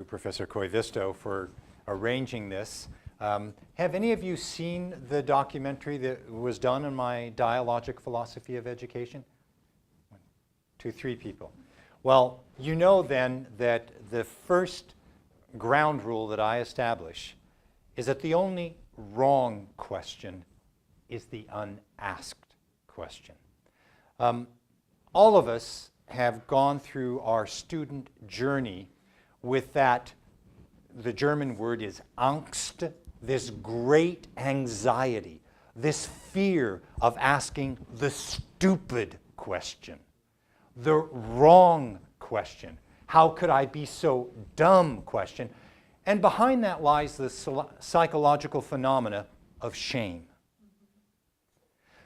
Professor Koivisto for arranging this. Have any of you seen the documentary that was done on my dialogic philosophy of education? 1, 2, 3 people. Well, you know then that the first ground rule that I establish is that the only wrong question is the unasked question. All of us have gone through our student journey with that, the German word is Angst, this great anxiety, this fear of asking the stupid question, the wrong question. How could I be so dumb question? And behind that lies the psychological phenomena of shame.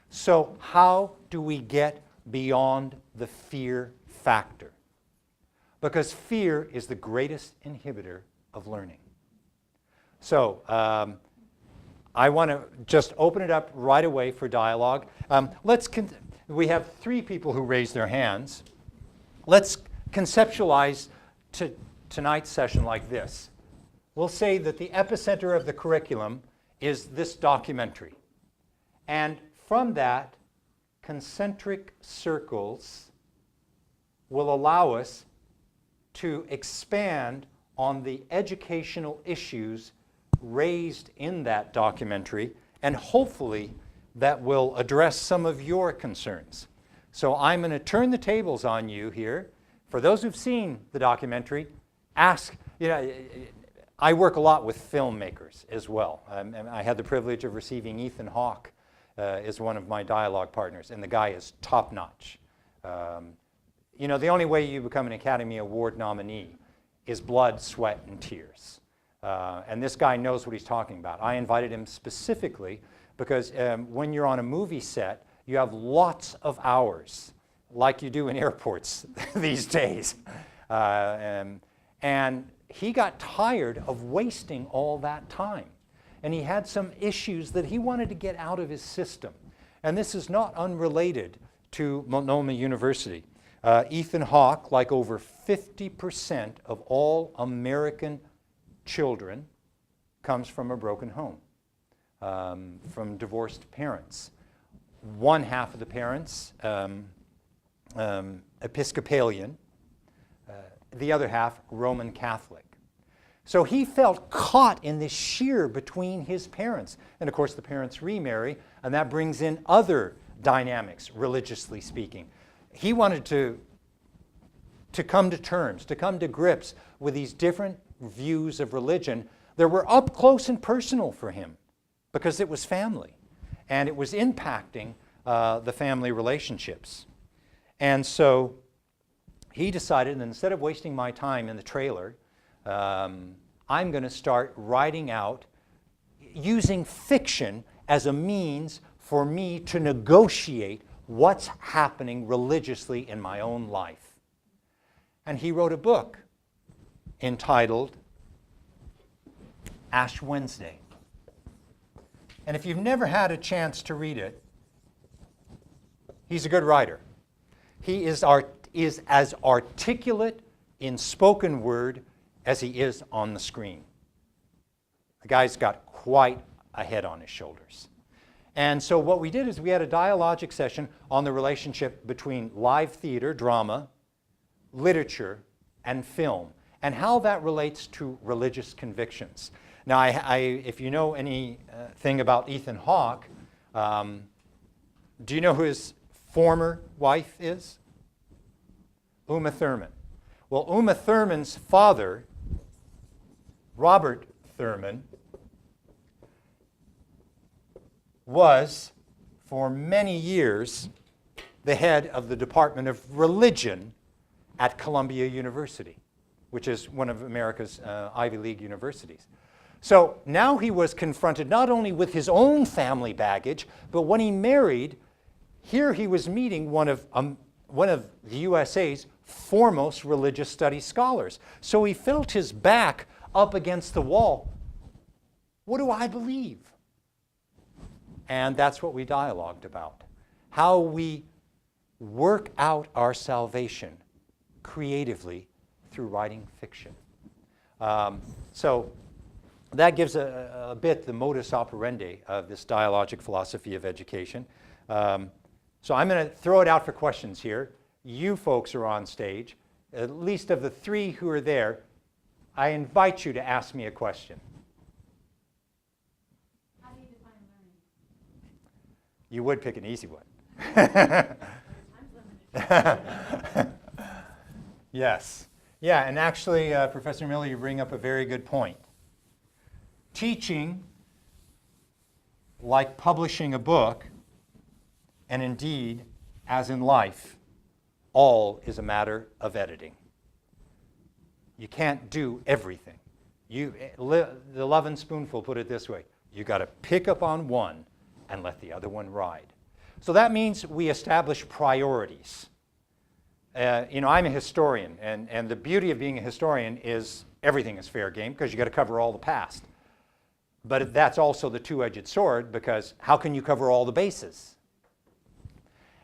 So how do we get beyond the fear factor? Because fear is the greatest inhibitor of learning. So I want to just open it up right away for dialogue. We have 3 people who raised their hands. Let's conceptualize tonight's session like this. We'll say that the epicenter of the curriculum is this documentary. And from that, concentric circles will allow us to expand on the educational issues raised in that documentary, and hopefully that will address some of your concerns. So I'm going to turn the tables on you here. For those who've seen the documentary, ask, I work a lot with filmmakers as well. I had the privilege of receiving Ethan Hawke as one of my dialogue partners, and the guy is top-notch. The only way you become an Academy Award nominee is blood, sweat, and tears. And this guy knows what he's talking about. I invited him specifically because when you're on a movie set, you have lots of hours, like you do in airports these days. And he got tired of wasting all that time. And he had some issues that he wanted to get out of his system. And this is not unrelated to Multnomah University. Ethan Hawke, like over 50% of all American children, comes from a broken home, from divorced parents. One half of the parents, Episcopalian, the other half, Roman Catholic. So he felt caught in this sheer between his parents. And of course the parents remarry, and that brings in other dynamics, religiously speaking. He wanted to come to terms, to come to grips with these different views of religion that were up close and personal for him because it was family and it was impacting the family relationships. And so he decided that instead of wasting my time in the trailer, I'm going to start writing out using fiction as a means for me to negotiate what's happening religiously in my own life. And he wrote a book entitled Ash Wednesday. And if you've never had a chance to read it, he's a good writer. He is as articulate in spoken word as he is on the screen. The guy's got quite a head on his shoulders. And so what we did is we had a dialogic session on the relationship between live theater, drama, literature, and film, and how that relates to religious convictions. Now, if you know anything about Ethan Hawke, do you know who his former wife is? Uma Thurman. Well, Uma Thurman's father, Robert Thurman, was for many years the head of the Department of Religion at Columbia University, which is one of America's Ivy League universities. So now he was confronted not only with his own family baggage, but when he married, here he was meeting one of the USA's foremost religious studies scholars. So he felt his back up against the wall. What do I believe? And that's what we dialogued about. How we work out our salvation creatively through writing fiction. So that gives a bit the modus operandi of this dialogic philosophy of education. So I'm going to throw it out for questions here. You folks are on stage. At least of the three who are there, I invite you to ask me a question. How do you define learning? You would pick an easy one. Yes. Yeah, and actually, Professor Miller, you bring up a very good point. Teaching, like publishing a book, and indeed, as in life, all is a matter of editing. You can't do everything. The Lovin' Spoonful put it this way: you got to pick up on one and let the other one ride. So that means we establish priorities. I'm a historian, and the beauty of being a historian is everything is fair game because you got to cover all the past. But that's also the two-edged sword, because how can you cover all the bases?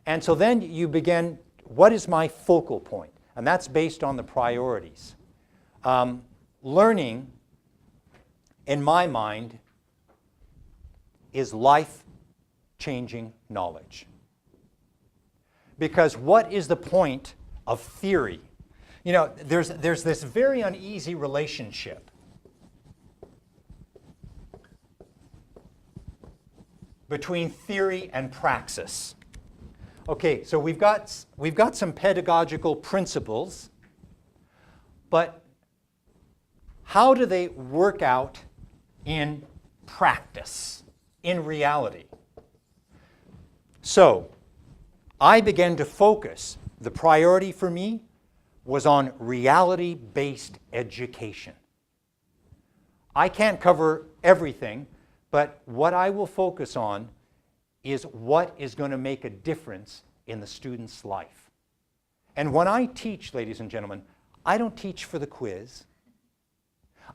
And so then you begin, what is my focal point? And that's based on the priorities. Learning, in my mind, is life-changing knowledge. Because what is the point of theory? You know, there's this very uneasy relationship between theory and praxis. Okay, so we've got some pedagogical principles, but how do they work out in practice, in reality? So I began to focus. The priority for me was on reality-based education. I can't cover everything, but what I will focus on is what is going to make a difference in the student's life. And when I teach, ladies and gentlemen, I don't teach for the quiz.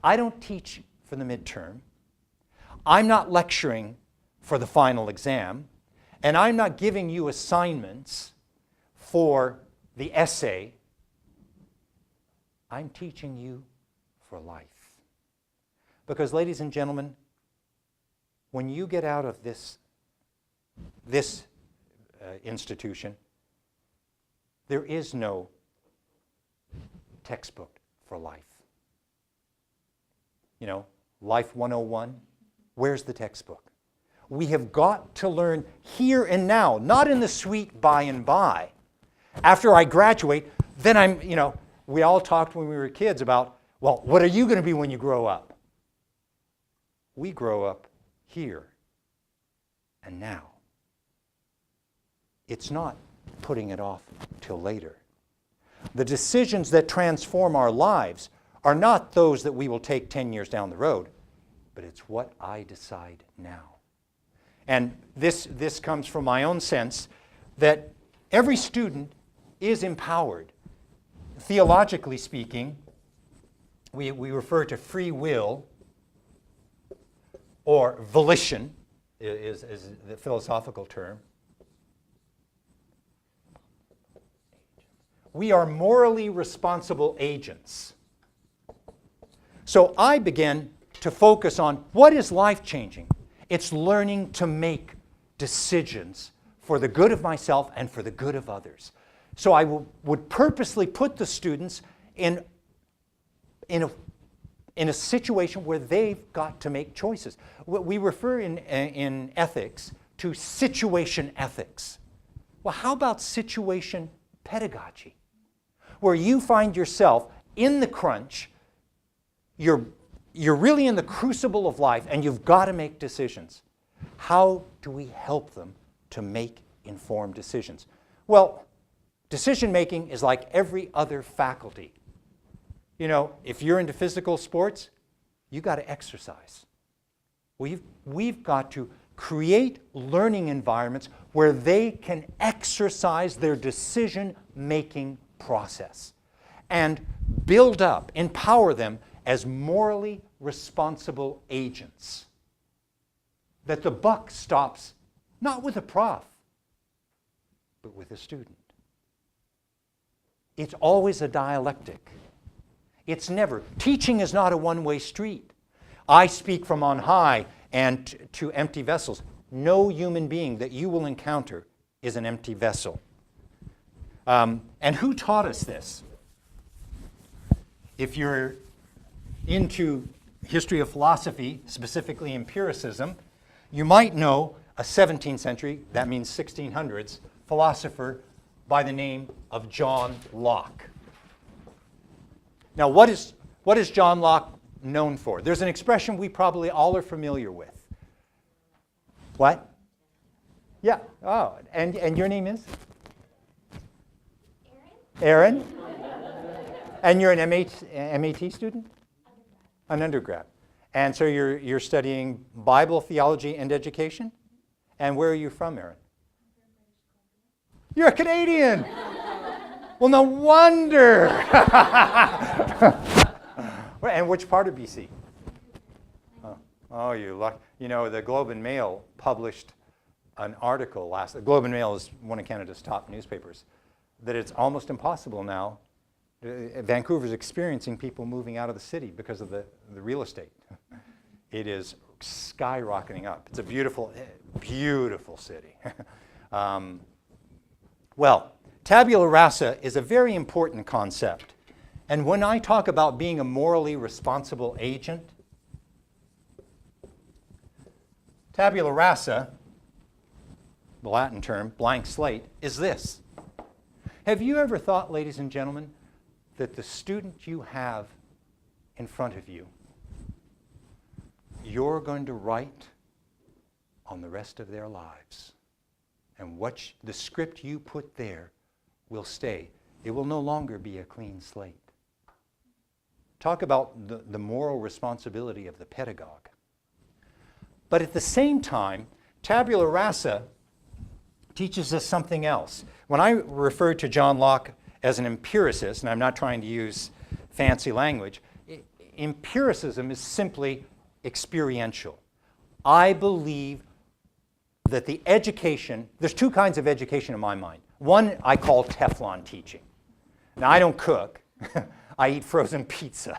I don't teach for the midterm. I'm not lecturing for the final exam. And I'm not giving you assignments for the essay. I'm teaching you for life. Because, ladies and gentlemen, when you get out of this institution, there is no textbook for life. You know, Life 101, where's the textbook? We have got to learn here and now, not in the sweet by and by. After I graduate, then we all talked when we were kids about, well, what are you going to be when you grow up? We grow up here and now. It's not putting it off till later. The decisions that transform our lives are not those that we will take 10 years down the road, but it's what I decide now. And this comes from my own sense that every student is empowered. Theologically speaking, we refer to free will, or volition is the philosophical term. We are morally responsible agents. So I began to focus on what is life-changing. It's learning to make decisions for the good of myself and for the good of others. So I would purposely put the students in a situation where they've got to make choices. We refer in ethics to situation ethics. Well, how about situation pedagogy? Where you find yourself in the crunch, you're really in the crucible of life, and you've got to make decisions. How do we help them to make informed decisions? Well, decision making is like every other faculty. You know, if you're into physical sports, you've got to exercise. We've got to create learning environments where they can exercise their decision-making process and build up, empower them as morally responsible agents. That the buck stops not with a prof, but with a student. It's always a dialectic. It's never. Teaching is not a one-way street. I speak from on high and to empty vessels. No human being that you will encounter is an empty vessel. And who taught us this? If you're into history of philosophy, specifically empiricism, you might know a 17th century, that means 1600s, philosopher by the name of John Locke. Now, what is John Locke known for? There's an expression we probably all are familiar with. What? Yeah. Oh, and your name is? Aaron. And you're an MAT student? An undergrad. And so you're studying Bible, theology, and education? And where are you from, Aaron? You're a Canadian! Well, no wonder! And which part of BC? Oh, you luck. You know, the Globe and Mail published an article the Globe and Mail is one of Canada's top newspapers, that it's almost impossible now. Vancouver's experiencing people moving out of the city because of the real estate. It is skyrocketing up. It's a beautiful, beautiful city. Well, tabula rasa is a very important concept. And when I talk about being a morally responsible agent, tabula rasa, the Latin term, blank slate, is this. Have you ever thought, ladies and gentlemen, that the student you have in front of you, you're going to write on the rest of their lives? And the script you put there will stay. It will no longer be a clean slate. Talk about the moral responsibility of the pedagogue. But at the same time, tabula rasa teaches us something else. When I refer to John Locke as an empiricist, and I'm not trying to use fancy language, empiricism is simply experiential. I believe that the education, there's two kinds of education in my mind. One I call Teflon teaching. Now, I don't cook. I eat frozen pizza.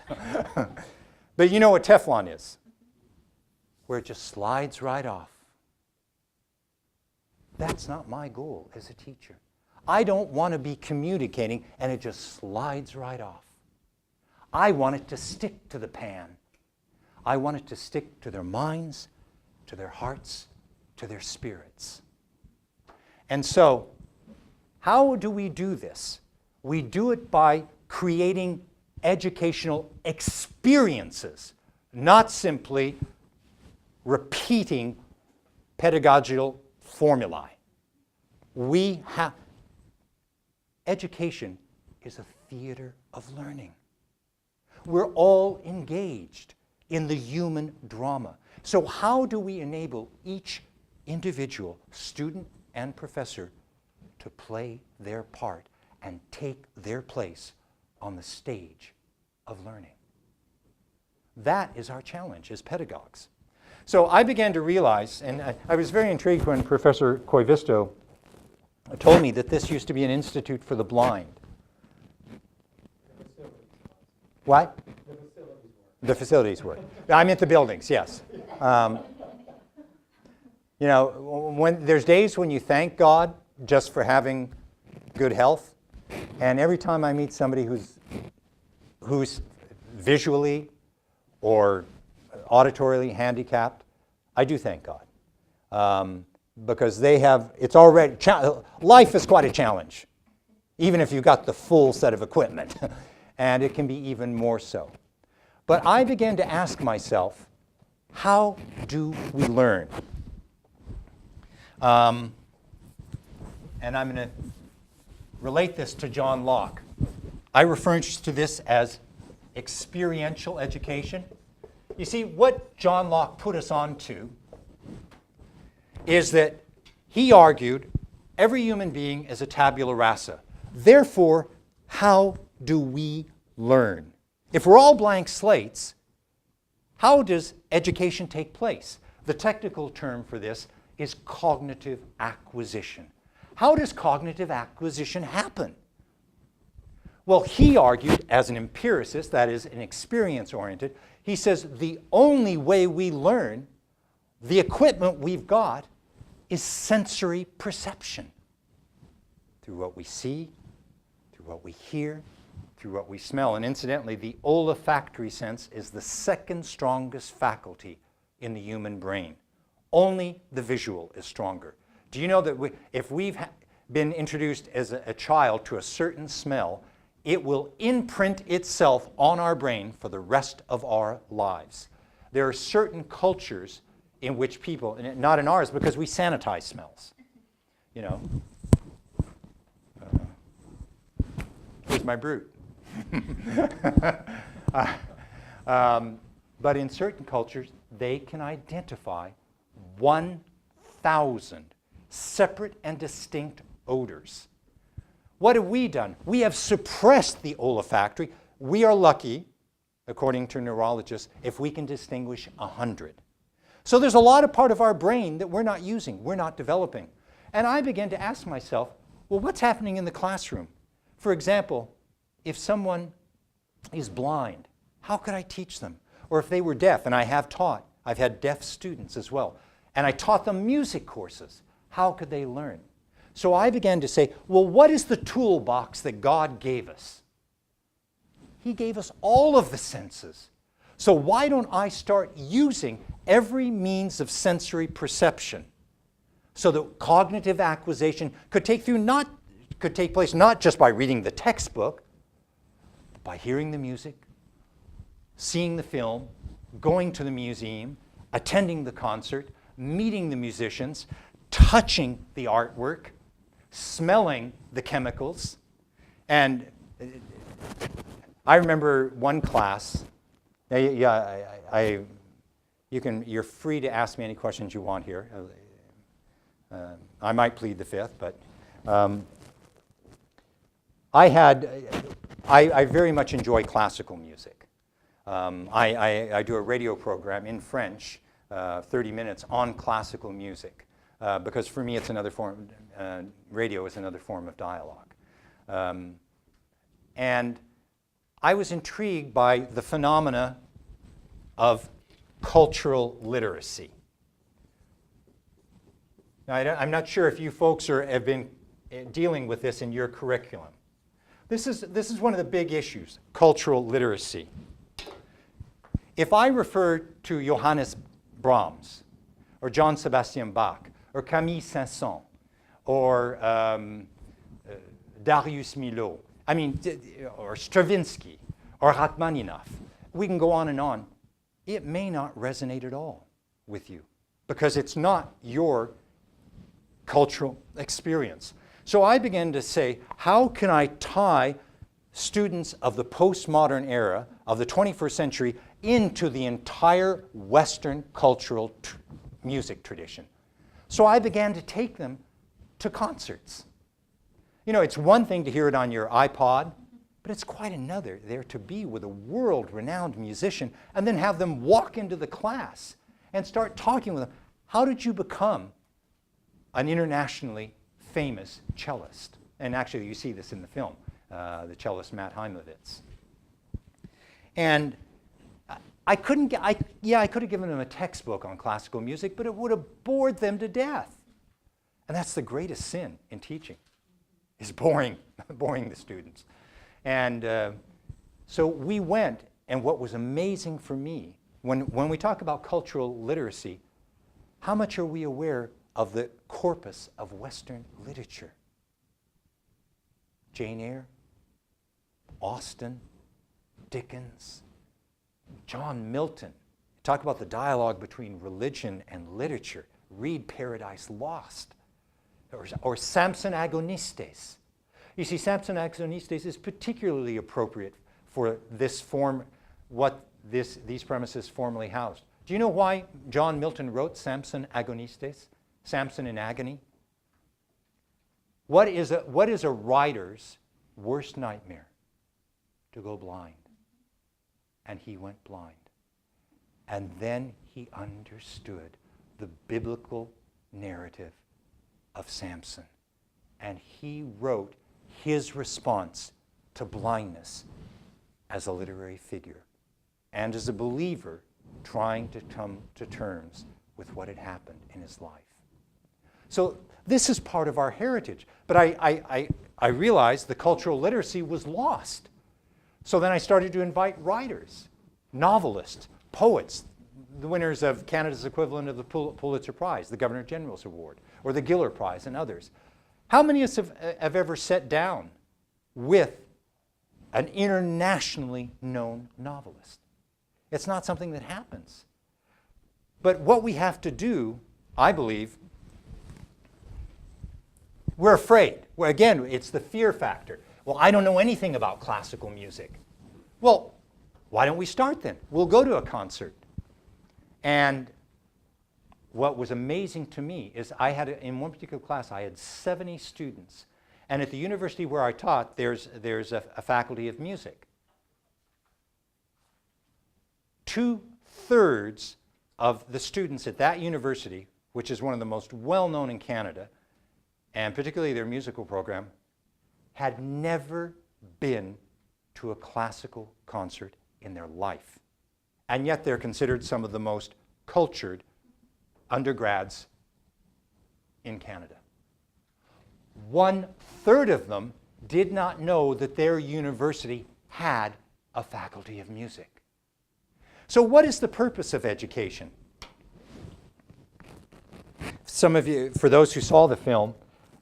But you know what Teflon is? Where it just slides right off. That's not my goal as a teacher. I don't want to be communicating and it just slides right off. I want it to stick to the pan. I want it to stick to their minds, to their hearts, to their spirits. And so, how do we do this? We do it by creating educational experiences, not simply repeating pedagogical formulae. Education is a theater of learning. We're all engaged in the human drama. So how do we enable each individual student and professor to play their part and take their place on the stage of learning? That is our challenge as pedagogues. So I began to realize, and I was very intrigued when Professor Koivisto told me that this used to be an institute for the blind. What? The facilities work. I meant the buildings, yes. You know, when there's days when you thank God just for having good health, and every time I meet somebody who's visually or auditorily handicapped, I do thank God. Because they have, it's already, life is quite a challenge, even if you've got the full set of equipment, and it can be even more so. But I began to ask myself, how do we learn? And I'm going to relate this to John Locke. I refer to this as experiential education. You see, what John Locke put us onto is that he argued every human being is a tabula rasa. Therefore, how do we learn? If we're all blank slates, how does education take place? The technical term for this is cognitive acquisition. How does cognitive acquisition happen? Well, he argued as an empiricist, that is, an experience-oriented, he says the only way we learn, the equipment we've got, is sensory perception. Through what we see, through what we hear, through what we smell. And incidentally, the olfactory sense is the second strongest faculty in the human brain. Only the visual is stronger. Do you know that if we've been introduced as a child to a certain smell, it will imprint itself on our brain for the rest of our lives. There are certain cultures in which people, and not in ours because we sanitize smells. You know, here's my brute. But in certain cultures, they can identify 1,000 separate and distinct odors. What have we done? We have suppressed the olfactory. We are lucky, according to neurologists, if we can distinguish 100. So there's a lot of part of our brain that we're not using, we're not developing. And I began to ask myself, well, what's happening in the classroom? For example, if someone is blind, how could I teach them? Or if they were deaf, and I have taught, I've had deaf students as well, and I taught them music courses, how could they learn? So I began to say, well, what is the toolbox that God gave us? He gave us all of the senses. So why don't I start using every means of sensory perception so that cognitive acquisition could take place not just by reading the textbook, but by hearing the music, seeing the film, going to the museum, attending the concert, meeting the musicians, touching the artwork, smelling the chemicals. And I remember one class, you're free to ask me any questions you want here. I might plead the fifth, but I very much enjoy classical music. I do a radio program in French, 30 minutes on classical music, because for me it's another form, radio is another form of dialogue. And I was intrigued by the phenomena of cultural literacy. Now, I'm not sure if you folks have been dealing with this in your curriculum. This is one of the big issues, cultural literacy. If I refer to Johannes Brahms, or John Sebastian Bach, or Camille Saint-Saëns, or Darius Milhaud, or Stravinsky, or Rachmaninoff, we can go on and on. It may not resonate at all with you because it's not your cultural experience. So I began to say, how can I tie students of the postmodern era, of the 21st century, into the entire Western cultural music tradition? So I began to take them to concerts. You know, it's one thing to hear it on your iPod, but it's quite another there to be with a world-renowned musician and then have them walk into the class and start talking with them. How did you become an internationally famous cellist? And actually, you see this in the film, the cellist Matt Heimovitz. And I could have given them a textbook on classical music, but it would have bored them to death. And that's the greatest sin in teaching, is boring the students. And so we went, and what was amazing for me, when we talk about cultural literacy, how much are we aware of the corpus of Western literature? Jane Eyre, Austen, Dickens, John Milton. Talk about the dialogue between religion and literature. Read Paradise Lost. Or Samson Agonistes. You see, Samson Agonistes is particularly appropriate for this form, what these premises formerly housed. Do you know why John Milton wrote Samson Agonistes? Samson in agony? What is a writer's worst nightmare? To go blind. And he went blind. And then he understood the biblical narrative of Samson. And he wrote his response to blindness as a literary figure and as a believer trying to come to terms with what had happened in his life. So this is part of our heritage. But I realized the cultural literacy was lost. So then I started to invite writers, novelists, poets, the winners of Canada's equivalent of the Pulitzer Prize, the Governor General's Award, or the Giller Prize, and others. How many of us have ever sat down with an internationally known novelist? It's not something that happens. But what we have to do, I believe, we're afraid. Well, again, it's the fear factor. Well, I don't know anything about classical music. Well, why don't we start then? We'll go to a concert. And what was amazing to me is in one particular class, I had 70 students. And at the university where I taught, there's a faculty of music. 2/3 of the students at that university, which is one of the most well-known in Canada, and particularly their musical program, had never been to a classical concert in their life. And yet they're considered some of the most cultured undergrads in Canada. 1/3 of them did not know that their university had a faculty of music. So what is the purpose of education? Some of you, for those who saw the film,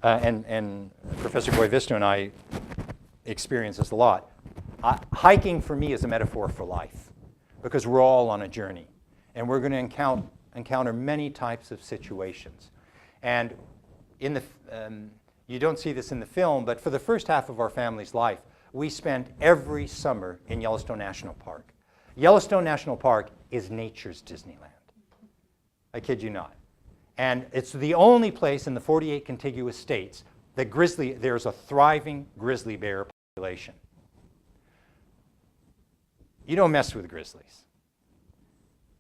and Professor Boivisto and I experience this a lot, hiking for me is a metaphor for life, because we're all on a journey, and we're going to encounter many types of situations. And in the you don't see this in the film, but for the first half of our family's life, we spent every summer in Yellowstone National Park. Yellowstone National Park is nature's Disneyland. I kid you not. And it's the only place in the 48 contiguous states that there's a thriving grizzly bear population. You don't mess with grizzlies.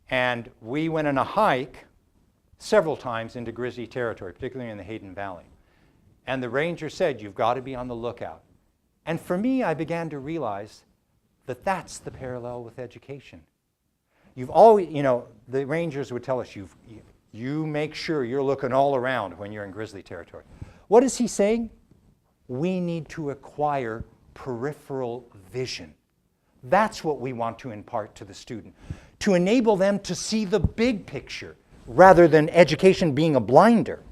And we went on a hike several times into grizzly territory, particularly in the Hayden Valley. And the ranger said, you've got to be on the lookout. And for me, I began to realize that that's the parallel with education. You've always, the rangers would tell us, you make sure you're looking all around when you're in grizzly territory. What is he saying? We need to acquire peripheral vision. That's what we want to impart to the student, to enable them to see the big picture rather than education being a blinder.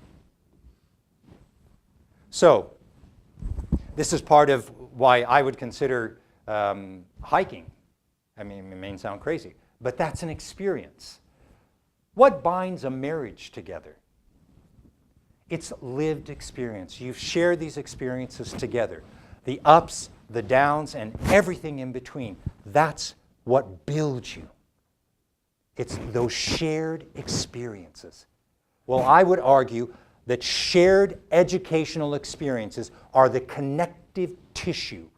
So, this is part of why I would consider hiking. I mean, it may sound crazy, but that's an experience. What binds a marriage together? It's lived experience. You've shared these experiences together. The ups, the downs, and everything in between. That's what builds you. It's those shared experiences. Well, I would argue that shared educational experiences are the connective tissue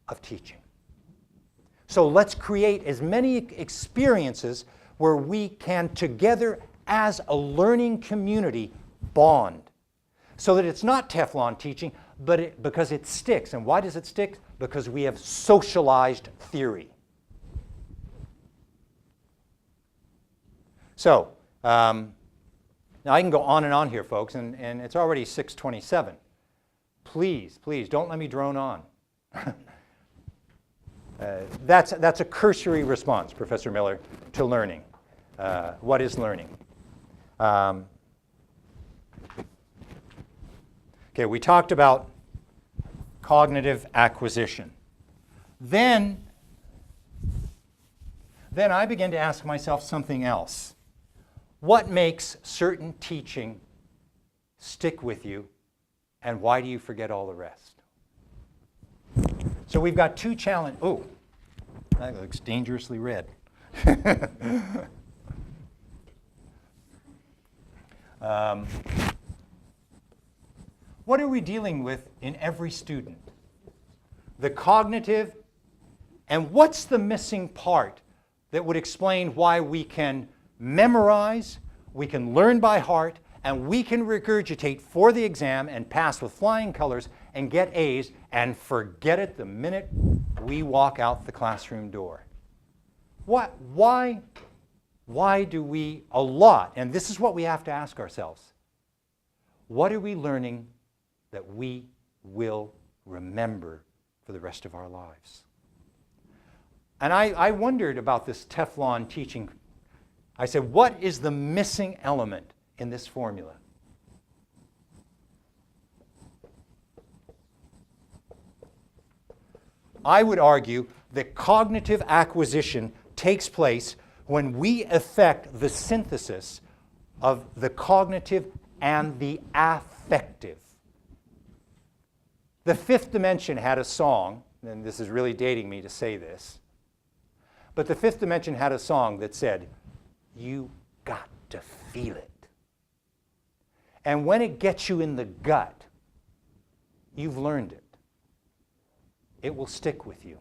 of teaching. So let's create as many experiences where we can together as a learning community bond. So that it's not Teflon teaching, but because it sticks. And why does it stick? Because we have socialized theory. So, now I can go on and on here, folks, and it's already 6:27. Please, don't let me drone on. That's a cursory response, Professor Miller, to learning. What is learning? Okay, we talked about cognitive acquisition. Then I began to ask myself something else. What makes certain teaching stick with you, and why do you forget all the rest? So we've got two challenges. Oh, that looks dangerously red. What are we dealing with in every student? The cognitive, and what's the missing part that would explain why we can memorize, we can learn by heart, and we can regurgitate for the exam and pass with flying colors, and get A's and forget it the minute we walk out the classroom door. Why do we a lot, and this is what we have to ask ourselves, what are we learning that we will remember for the rest of our lives? And I wondered about this Teflon teaching. I said, what is the missing element in this formula? I would argue that cognitive acquisition takes place when we effect the synthesis of the cognitive and the affective. The Fifth Dimension had a song, and this is really dating me to say this, but the Fifth Dimension had a song that said, "You got to feel it." And when it gets you in the gut, you've learned it. It will stick with you.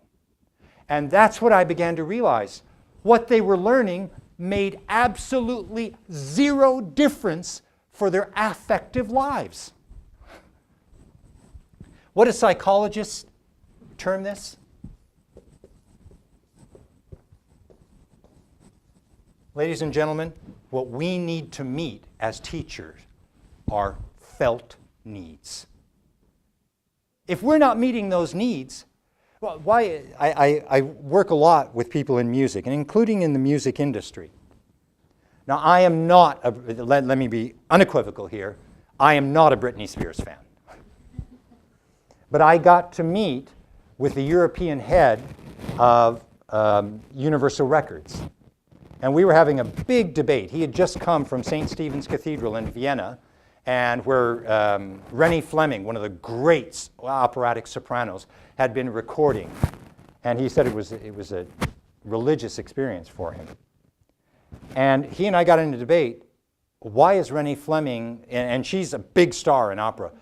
And that's what I began to realize. What they were learning made absolutely zero difference for their affective lives. What do psychologists term this? Ladies and gentlemen, what we need to meet as teachers are felt needs. If we're not meeting those needs, well, I work a lot with people in music, and including in the music industry. Now, I am not, let me be unequivocal here, I am not a Britney Spears fan. But I got to meet with the European head of Universal Records. And we were having a big debate. He had just come from St. Stephen's Cathedral in Vienna, and where Rennie Fleming, one of the great operatic sopranos, had been recording. And he said it was a religious experience for him. And he and I got into debate. Why is Rennie Fleming, and she's a big star in opera,